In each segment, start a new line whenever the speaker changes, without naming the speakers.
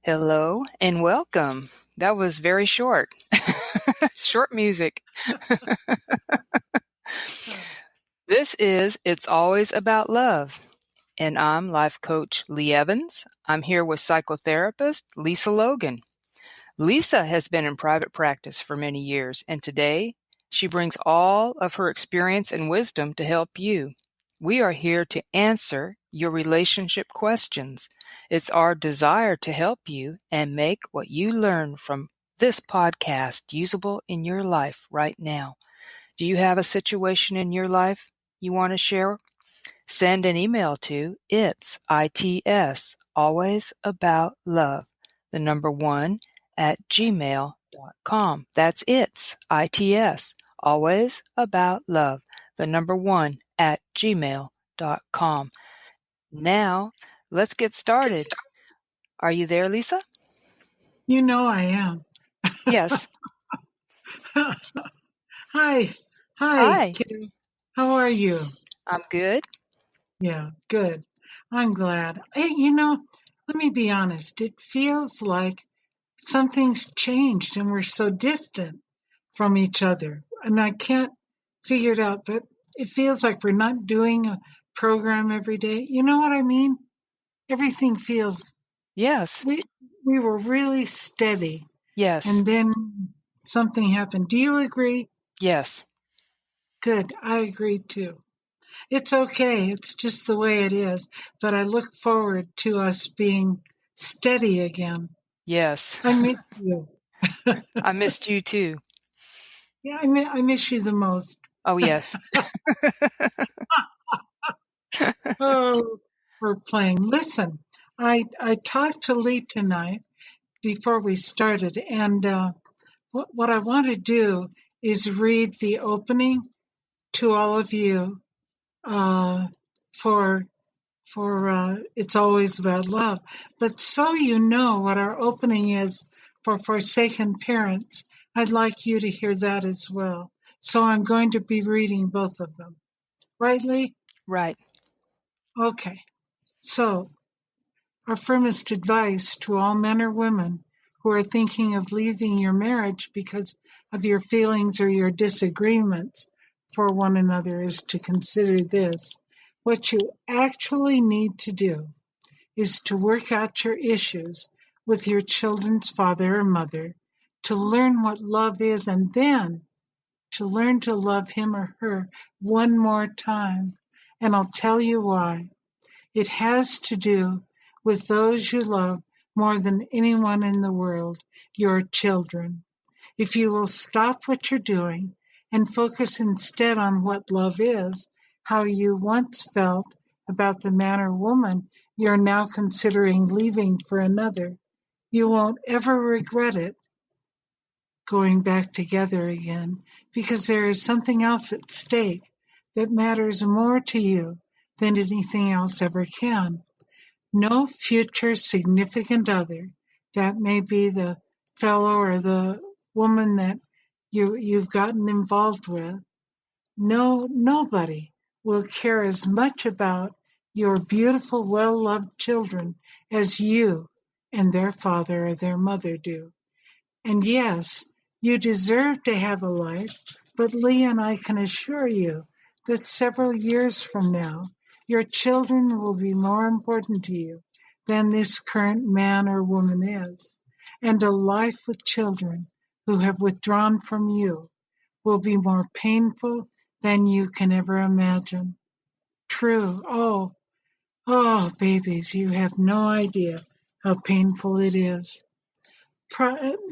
Hello and welcome. That was very short. Short music. This is It's Always About Love. And I'm life coach Lee Evans. I'm here with psychotherapist Lisa Logan. Lisa has been in private practice for many years, and today she brings all of her experience and wisdom to help you. We are here to answer your relationship questions. It's our desire to help you and make what you learn from this podcast usable in your life right now. Do you have a situation in your life you want to share? Send an email to its always about love, the number one at gmail.com. That's its always about love, the number one at gmail.com. Now, let's get started. Are you there, Lisa?
You know I am.
Yes.
Hi.
Hi.
Kiddo. How are you?
I'm good.
Yeah, good. I'm glad. Hey, let me be honest. It feels like something's changed and we're so distant from each other. And I can't figure it out, but it feels like we're not doing a program every day. You know what I mean? Everything feels,
Yes.
we were really steady.
Yes.
And then something happened. Do you agree?
Yes.
Good. I agree too. It's okay. It's just the way it is. But I look forward to us being steady again.
Yes.
I miss you.
I missed you too.
Yeah, I miss you the most.
Oh, yes.
Oh, we're playing. Listen, I talked to Lee tonight before we started, and what I want to do is read the opening to all of you for It's Always About Love. But so you know what our opening is for Forsaken Parents, I'd like you to hear that as well. So I'm going to be reading both of them. Right, Lee?
Right.
Okay. So, our firmest advice to all men or women who are thinking of leaving your marriage because of your feelings or your disagreements for one another is to consider this. What you actually need to do is to work out your issues with your children's father or mother, to learn what love is, and then to learn to love him or her one more time. And I'll tell you why. It has to do with those you love more than anyone in the world, your children. If you will stop what you're doing and focus instead on what love is, how you once felt about the man or woman you're now considering leaving for another, you won't ever regret it going back together again, because there is something else at stake that matters more to you than anything else ever can. No future significant other, that may be the fellow or the woman that you've gotten involved with, nobody will care as much about your beautiful, well-loved children as you and their father or their mother do. And yes, you deserve to have a life, but Lee and I can assure you that several years from now, your children will be more important to you than this current man or woman is. And a life with children who have withdrawn from you will be more painful than you can ever imagine. True. Babies, you have no idea how painful it is.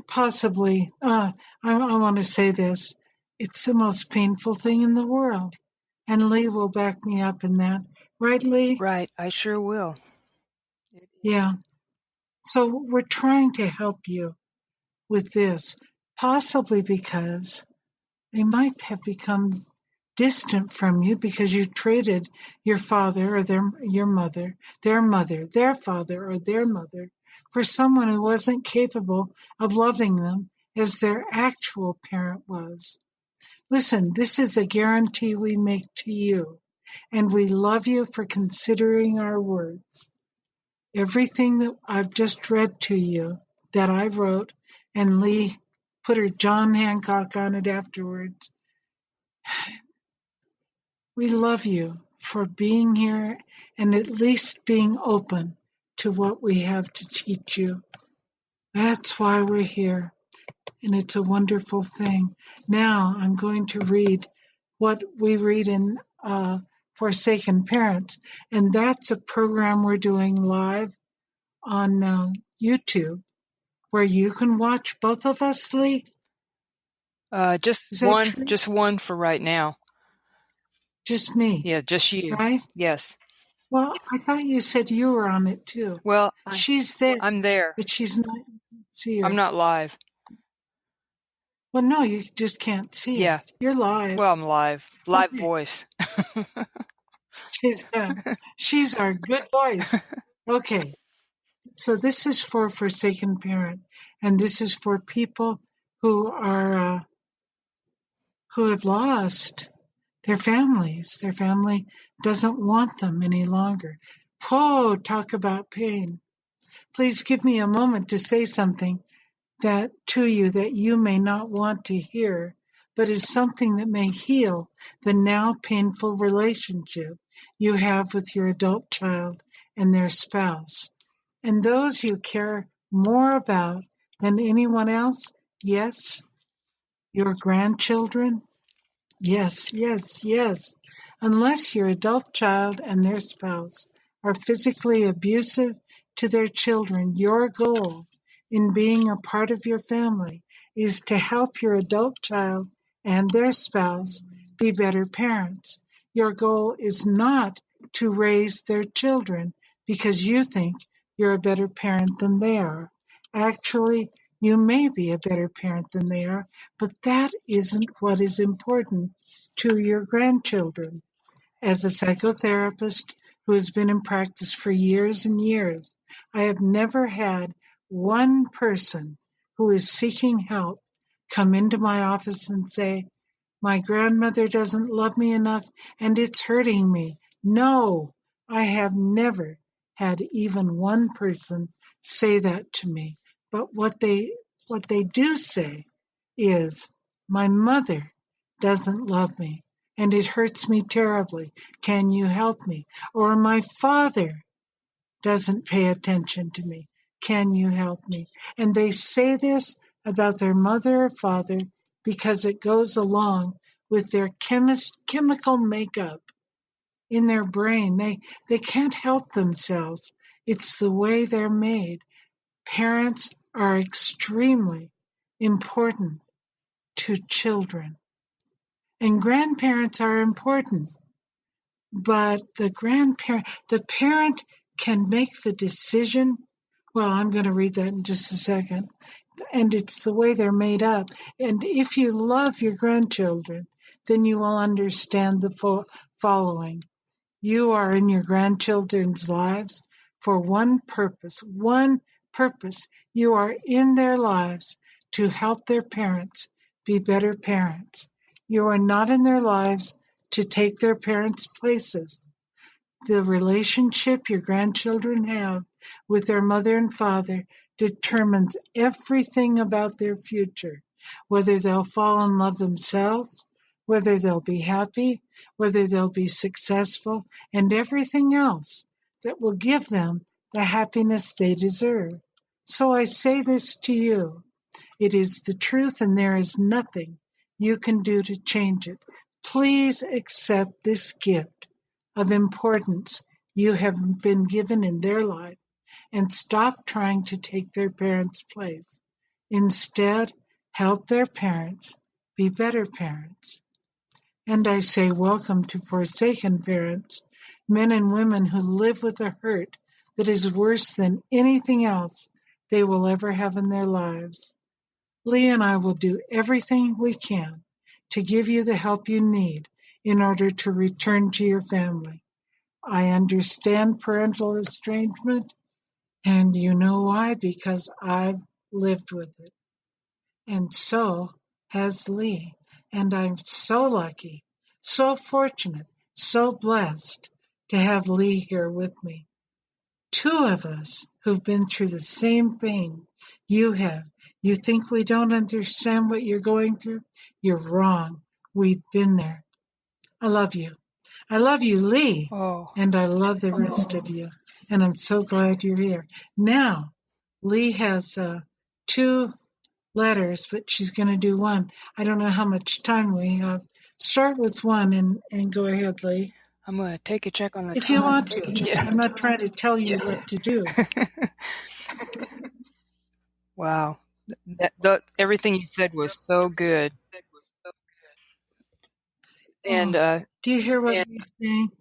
Possibly, I want to say this. It's the most painful thing in the world. And Lee will back me up in that. Right, Lee?
Right. I sure will.
Yeah. So we're trying to help you with this, possibly because they might have become distant from you because you traded your father or your mother, their father or their mother for someone who wasn't capable of loving them as their actual parent was. Listen, this is a guarantee we make to you, and we love you for considering our words. Everything that I've just read to you that I wrote, and Lee put her John Hancock on it afterwards. We love you for being here and at least being open to what we have to teach you. That's why we're here, and it's a wonderful thing. Now I'm going to read what we read in Forsaken Parents, and that's a program we're doing live on YouTube where you can watch both of us, Lee.
Just
Is that
one,
true?
just one for right now.
Just me,
Yeah, just you.
right?
Yes.
Well, I thought you said you were on it too.
Well,
She's there,
I'm there.
but she's not. See
I'm
her.
not live.
Well, no, you just can't see
Yeah.
it. You're live.
Well, I'm live. Live
Okay.
voice.
She's she's our good voice. Okay. So this is for Forsaken Parent, and this is for people who are who have lost their families. Their family doesn't want them any longer. Oh, talk about pain. Please give me a moment to say something that to you that you may not want to hear, but is something that may heal the now painful relationship you have with your adult child and their spouse, and those you care more about than anyone else. Yes, your grandchildren. Yes, yes, yes. Unless your adult child and their spouse are physically abusive to their children, your goal in being a part of your family is to help your adult child and their spouse be better parents. Your goal is not to raise their children because you think you're a better parent than they are. Actually, you may be a better parent than they are, but that isn't what is important to your grandchildren. As a psychotherapist who has been in practice for years and years, I have never had one person who is seeking help come into my office and say, my grandmother doesn't love me enough and it's hurting me. No, I have never had even one person say that to me. But what they do say is, my mother doesn't love me and it hurts me terribly. Can you help me? Or my father doesn't pay attention to me. Can you help me? And they say this about their mother or father because it goes along with their chemical makeup in their brain. They can't help themselves. It's the way they're made. Parents are extremely important to children. And grandparents are important, but the parent can make the decision. Well, I'm going to read that in just a second. And it's the way they're made up. And if you love your grandchildren, then you will understand the following. You are in your grandchildren's lives for one purpose. One purpose. You are in their lives to help their parents be better parents. You are not in their lives to take their parents' places. The relationship your grandchildren have with their mother and father determines everything about their future, whether they'll fall in love themselves, whether they'll be happy, whether they'll be successful, and everything else that will give them the happiness they deserve. So I say this to you. It is the truth, and there is nothing you can do to change it. Please accept this gift of importance you have been given in their life and stop trying to take their parents' place. Instead, help their parents be better parents. And I say, welcome to Forsaken Parents, men and women who live with a hurt that is worse than anything else they will ever have in their lives. Lee and I will do everything we can to give you the help you need in order to return to your family. I understand parental estrangement, and you know why? Because I've lived with it. And so has Lee. And I'm so lucky, so fortunate, so blessed to have Lee here with me two of us who've been through the same thing you have. You think we don't understand what you're going through? You're wrong. We've been there. I love you. I love you, Lee,
Oh,
and I love the rest of you. And I'm so glad you're here. Now, Lee has two letters, but she's going to do one. I don't know how much time we have. Start with one and go ahead, Lee.
I'm going to take a check on the
If you
time.
want to.
Yeah.
I'm not trying to tell you what to do.
Wow. Everything you said was so good. And
Do you hear what he's saying?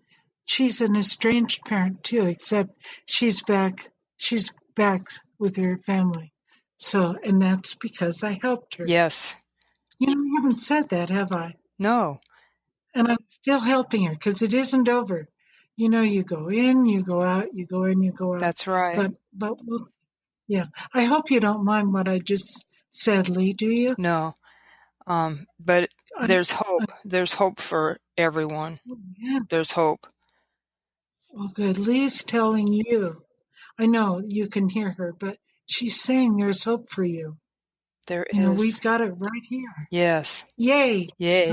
She's an estranged parent too, except she's back with her family. So, and that's because I helped her.
yes.
You know, I haven't said that, have I?
No.
And I'm still helping her because it isn't over. You know, you go in, you go out, you go in, you go out.
That's right.
But yeah. I hope you don't mind what I just said, Lee, do you?
No. But
I-
there's hope. There's hope for everyone.
Yeah.
There's hope.
Well, good. Lee's telling you. I know you can hear her, but she's saying there's hope for you.
There
You know,
is.
we've got it right here.
Yes.
Yay!
Yay.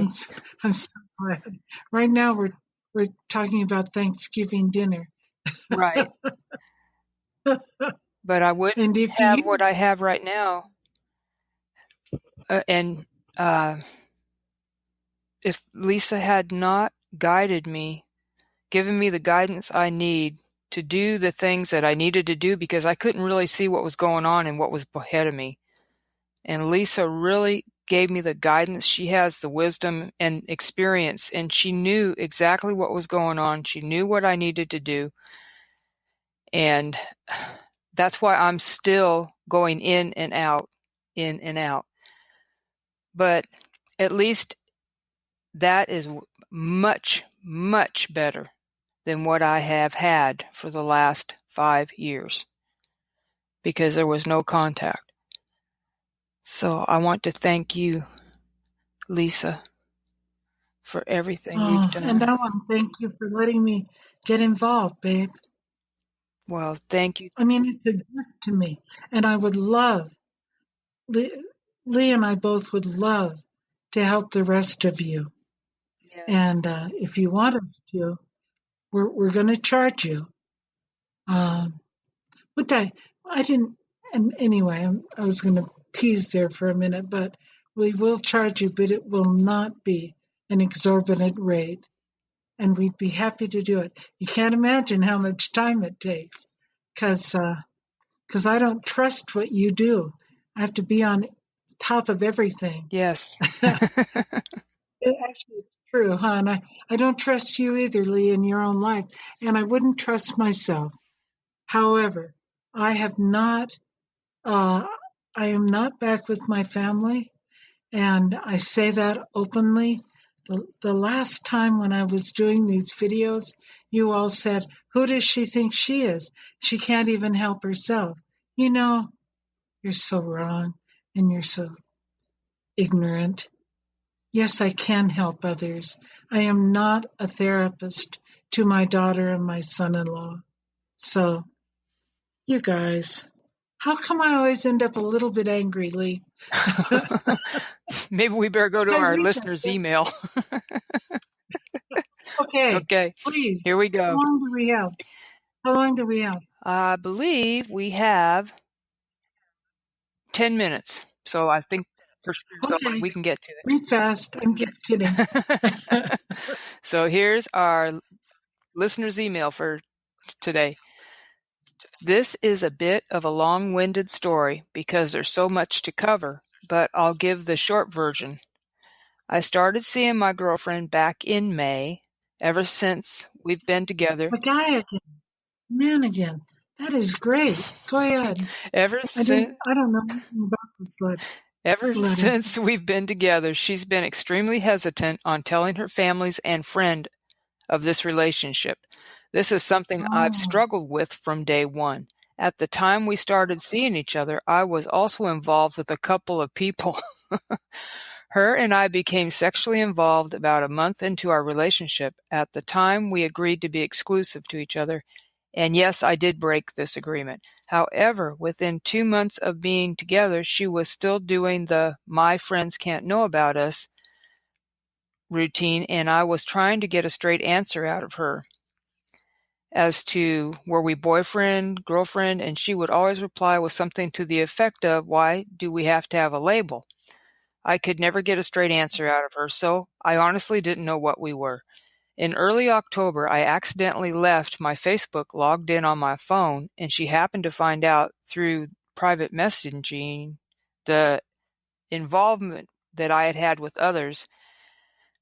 I'm so glad. Right now we're talking about Thanksgiving dinner.
Right. But I wouldn't
And if
have
you
what I have right now. And if Lisa had not guided me, given me the guidance I need to do the things that I needed to do, because I couldn't really see what was going on and what was ahead of me. And Lisa really gave me the guidance. She has the wisdom and experience, and she knew exactly what was going on. She knew what I needed to do. And that's why I'm still going in and out, in and out. But at least that is much, much better than what I have had for the last 5 years, because there was no contact. So I want to thank you, Lisa, for everything you've done.
and I want to thank you for letting me get involved, babe.
Well, thank you.
I mean, it's a gift to me, and I would love Lee and I both would love to help the rest of you.
Yes.
And if you want us to, we're going to charge you. But I didn't. And anyway, I was going to tease there for a minute, but we will charge you, but it will not be an exorbitant rate. And we'd be happy to do it. You can't imagine how much time it takes, because I don't trust what you do. I have to be on top of everything.
Yes.
Actually, it's true, huh? And I don't trust you either, Lee, in your own life. And I wouldn't trust myself. However, I have not, I am not back with my family. And I say that openly. The last time when I was doing these videos, you all said, who does she think she is? She can't even help herself. You know, you're so wrong and you're so ignorant. Yes, I can help others. I am not a therapist to my daughter and my son-in-law. So, you guys, how come I always end up a little bit angry, Lee?
Maybe we better go to our listeners' email. Okay,
please.
here we go.
How long do we have?
I believe we have 10 minutes. So I think for sure we can get to it.
Read fast. I'm just kidding.
So here's our listener's email for today. This is a bit of a long-winded story because there's so much to cover, but I'll give the short version. I started seeing my girlfriend back in May. Ever since we've been together.
A guy again. Man again. That is great. Go ahead. I don't know anything about this letter.
Ever since we've been together, she's been extremely hesitant on telling her families and friend of this relationship. This is something I've struggled with from day one. At the time we started seeing each other, I was also involved with a couple of people. Her and I became sexually involved about a month into our relationship. At the time, we agreed to be exclusive to each other, And yes, I did break this agreement. However, within 2 months of being together, she was still doing the "my friends can't know about us" routine, and I was trying to get a straight answer out of her as to were we boyfriend, girlfriend, and she would always reply with something to the effect of, "Why do we have to have a label?" I could never get a straight answer out of her, so I honestly didn't know what we were. In early October, I accidentally left my Facebook logged in on my phone, and she happened to find out through private messaging the involvement that I had had with others.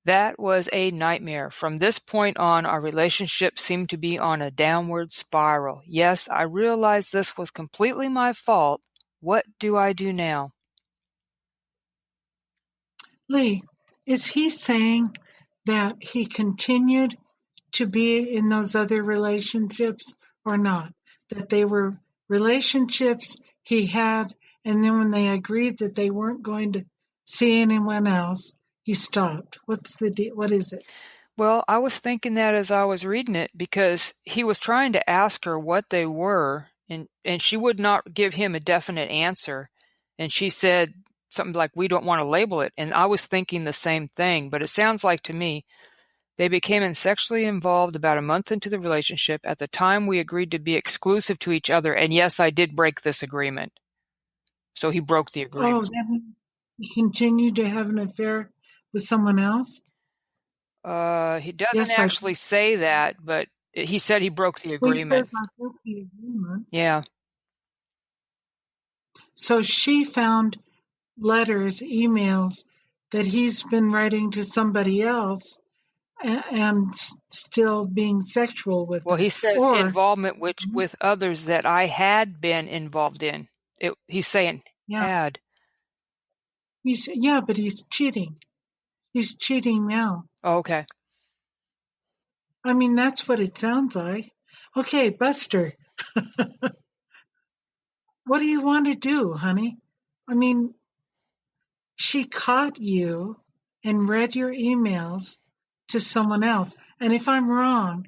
That was a nightmare. From this point on, our relationship seemed to be on a downward spiral. Yes, I realized this was completely my fault. What do I do now?
Lee, is he saying that he continued to be in those other relationships or not? That they were relationships he had, and then when they agreed that they weren't going to see anyone else, he stopped. What is it?
Well, I was thinking that as I was reading it because he was trying to ask her what they were, and she would not give him a definite answer. And she said something like, "We don't want to label it." And I was thinking the same thing, but it sounds like to me they became sexually involved about a month into the relationship. At the time, we agreed to be exclusive to each other, and yes, I did break this agreement. So he broke the
Oh,
agreement.
that means he continued to have an affair with someone else?
He doesn't
Yes, I.
actually say that, but he said he broke the
Well, he says
agreement.
I broke the agreement.
Yeah.
So she found letters, emails that he's been writing to somebody else and still being sexual with
Well,
her.
he says
Or,
involvement with others that I had been involved in. He's saying
yeah,
had.
but he's cheating. He's cheating now.
Oh, okay.
I mean, that's what it sounds like. Okay, Buster, what do you want to do, honey? I mean, she caught you and read your emails to someone else. And if I'm wrong,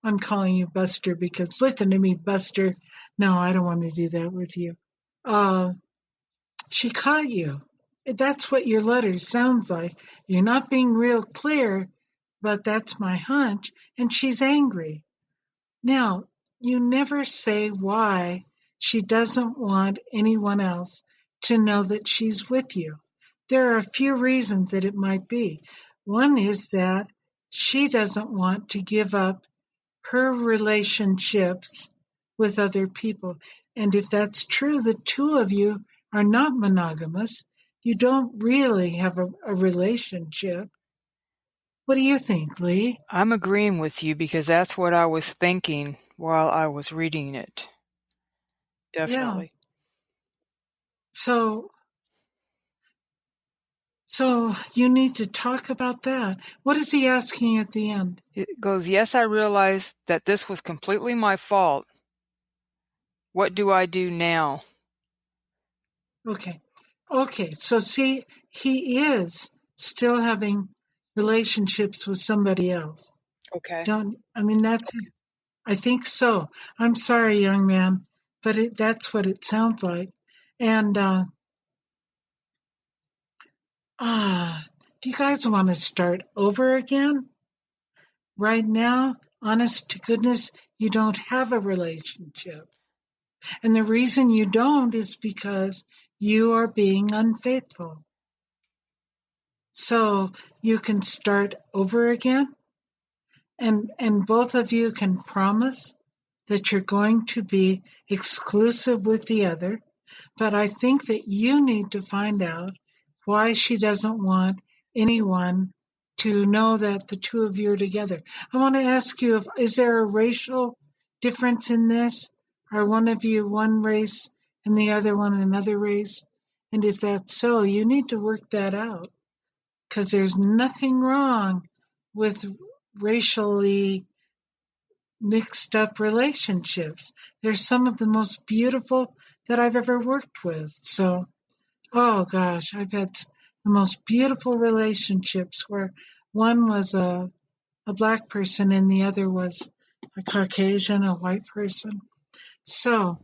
I'm calling you Buster because listen to me, Buster. No, I don't want to do that with you. Uh, she caught you. That's what your letter sounds like. You're not being real clear, but that's my hunch. And she's angry. Now, you never say why she doesn't want anyone else to know that she's with you. There are a few reasons that it might be. One is that she doesn't want to give up her relationships with other people. And if that's true, the two of you are not monogamous. You don't really have a relationship. What do you think, Lee?
I'm agreeing with you because that's what I was thinking while I was reading it.
Yeah.
Definitely.
So So you need to talk about that. What is he asking at the end?
It goes, "Yes, I realize that this was completely my fault. What do I do now?"
Okay. Okay. So see, he is still having relationships with somebody else.
Okay.
I mean, I think so. I'm sorry, young man, but that's what it sounds like. And, do you guys want to start over again? Right now, honest to goodness, you don't have a relationship. And the reason you don't is because you are being unfaithful. So you can start over again and both of you can promise that you're going to be exclusive with the other. But I think that you need to find out why she doesn't want anyone to know that the two of you are together. I want to ask you, is there a racial difference in this? Are one of you one race and the other one another race? And if that's so, you need to work that out because there's nothing wrong with racially mixed up relationships. They're some of the most beautiful that I've ever worked with. So, oh gosh, I've had the most beautiful relationships where one was a black person and the other was a Caucasian, a white person. So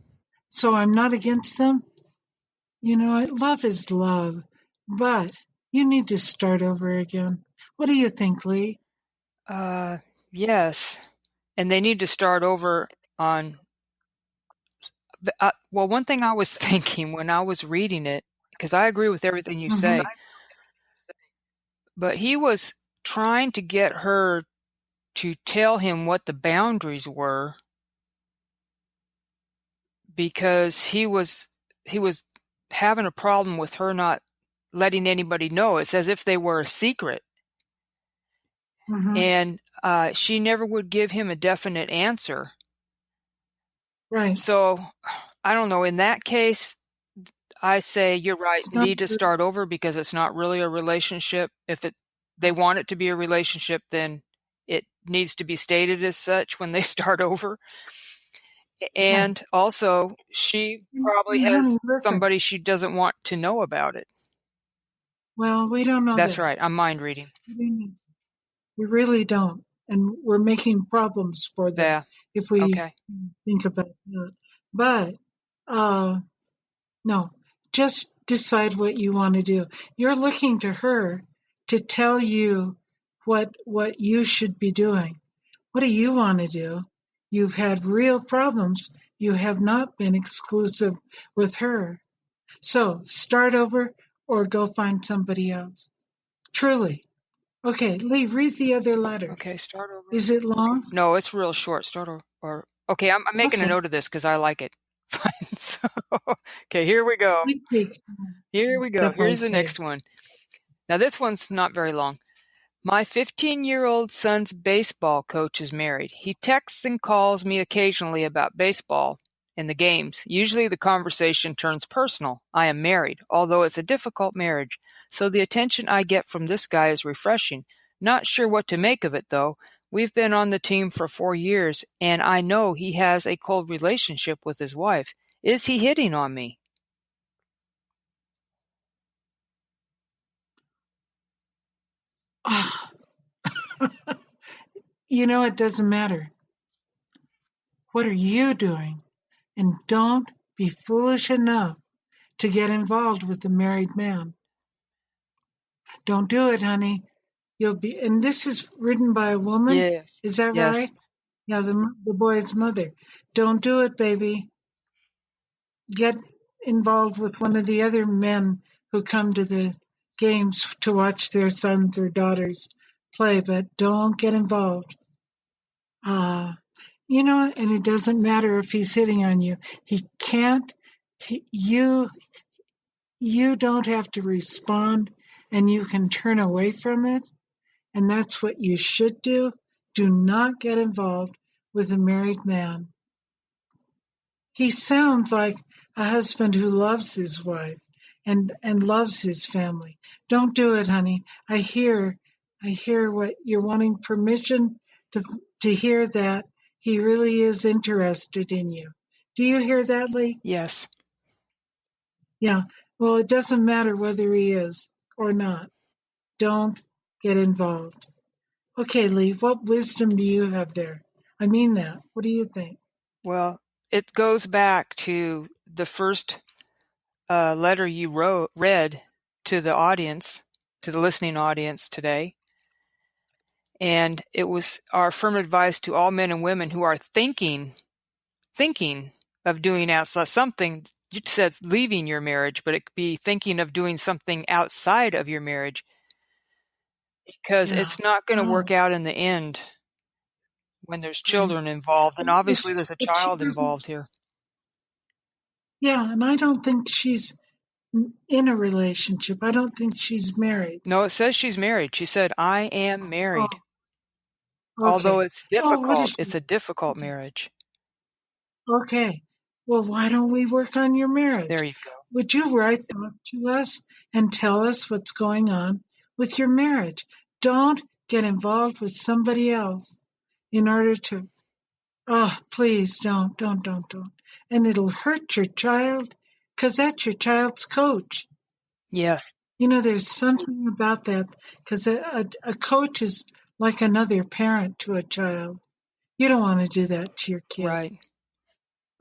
I'm not against them. You know what? Love is love, but you need to start over again. What do you think, Lee?
Uh, yes. And they need to start over on. Well, one thing I was thinking when I was reading it, because I agree with everything you
Mm-hmm.
say, but he was trying to get her to tell him what the boundaries were because he was having a problem with her not letting anybody know. It's as if they were a secret.
Mm-hmm.
And she never would give him a definite answer.
Right.
So I don't know. In that case, I say you're right.
It's
They
not
need to
good.
start over because it's not really a relationship. If they want it to be a relationship, then it needs to be stated as such when they start over.
Right.
And also, she probably
Honey,
has
listen.
somebody she doesn't want to know about it.
Well, we don't know
That's
that.
right. I'm mind reading.
We really don't. And we're making problems for them
Yeah.
if we
Okay.
think about that. But no, just decide what you want to do. You're looking to her to tell you what you should be doing. What do you want to do? You've had real problems. You have not been exclusive with her. So start over or go find somebody else. Truly. Okay, Lee, read the other letter.
Okay. Start over.
Is it long?
No, it's real short. Start over. Or okay. I'm making a
Okay.
note of this because I like it. Fine. So, okay. Here we go.
It takes time,
Here we go.
if I
Here's the
say.
next one. Now this one's not very long. My 15-year-old son's baseball coach is married. He texts and calls me occasionally about baseball and the games. Usually the conversation turns personal. I am married, although it's a difficult marriage, so the attention I get from this guy is refreshing. Not sure what to make of it, though. We've been on the team for 4 years, and I know he has a cold relationship with his wife. Is he hitting on me?
Oh, you know, it doesn't matter. What are you doing? And don't be foolish enough to get involved with a married man. Don't do it, honey. You'll be, and this is written by a woman.
Yes.
Is that
Yes.
right? Yeah, the boy's mother. Don't do it, baby. Get involved with one of the other men who come to the games to watch their sons or daughters play, but don't get involved. Uh, you know, and it doesn't matter if he's hitting on you. He can't. You don't have to respond, and you can turn away from it. And that's what you should do. Do not get involved with a married man. He sounds like a husband who loves his wife and loves his family. Don't do it, honey. I hear what you're wanting permission to to hear that he really is interested in you. Do you hear that, Lee?
Yes.
Yeah. Well, it doesn't matter whether he is or not. Don't get involved. Okay, Lee, what wisdom do you have there? I mean that. What do you think?
Well, it goes back to the first letter you read to the audience, to the listening audience today. And it was our firm advice to all men and women who are thinking of doing outside something. You said leaving your marriage, but it could be thinking of doing something outside of your marriage because
Yeah.
it's not going to
Oh,
work out in the end when there's
right.
children involved. And obviously there's a
But she
child
doesn't.
involved here.
Yeah, and I don't think she's in a relationship. I don't think she's married.
No, it says she's married. She said, I am married.
Oh,
Although
okay. Oh, what is
it's
she?
a difficult marriage.
Okay. Well, why don't we work on your
There
marriage?
you go.
Would you write up to us and tell us what's going on with your marriage? Don't get involved with somebody else in order to. Oh, please don't. And it'll hurt your child because that's your child's coach.
Yes.
You know, there's something about that because a coach is like another parent to a child. You don't want to do that to your kid.
Right.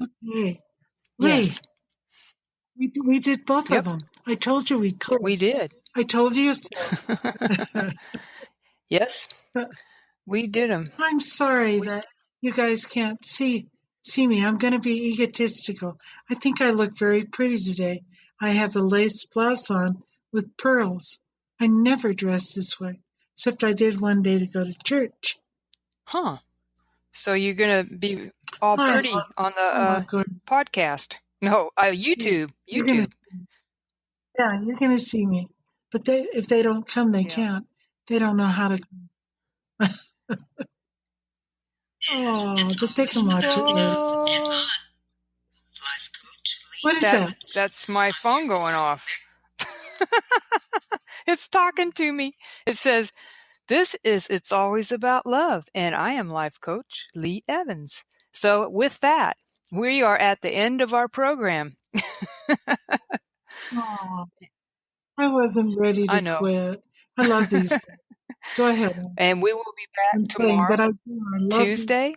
Okay.
Yes.
Lee, we did both
Yep.
of them. I told you we could.
We did.
I told you so.
Yes, we did them.
I'm sorry that you guys can't see me. I'm going to be egotistical. I think I look very pretty today. I have a lace blouse on with pearls. I never dress this way, except I did one day to go to church.
Huh. So you're going to be all
I
pretty on the
going.
podcast. No, YouTube.
You're gonna,
YouTube.
you're going to see me. But if they don't come, they
Yeah.
can't. They don't know how to come. Oh, but they can watch it later. What is that?
That's my phone going off. It's talking to me. It says, "This is It's Always About Love," and I am life coach Lee Evans. So with that, we are at the end of our program.
Oh, I wasn't ready
I
to
know.
quit. I love these guys. Go ahead.
And we will be
I'm
back
saying, but
tomorrow,
I love
Tuesday.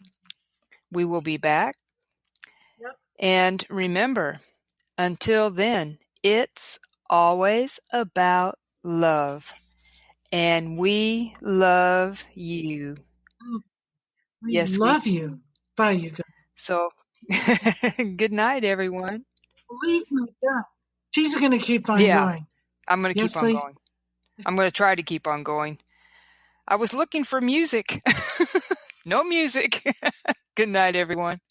We will be back.
Yep.
And remember, until then, it's always about love. And we love you.
We
Yes,
love you. Bye, you guys.
So, good night, everyone.
Leave me down. She's going to keep on
Yeah,
going.
I'm going to keep on
Lee?
going. I'm going to try to keep on going. I was looking for music. No music. Good night, everyone.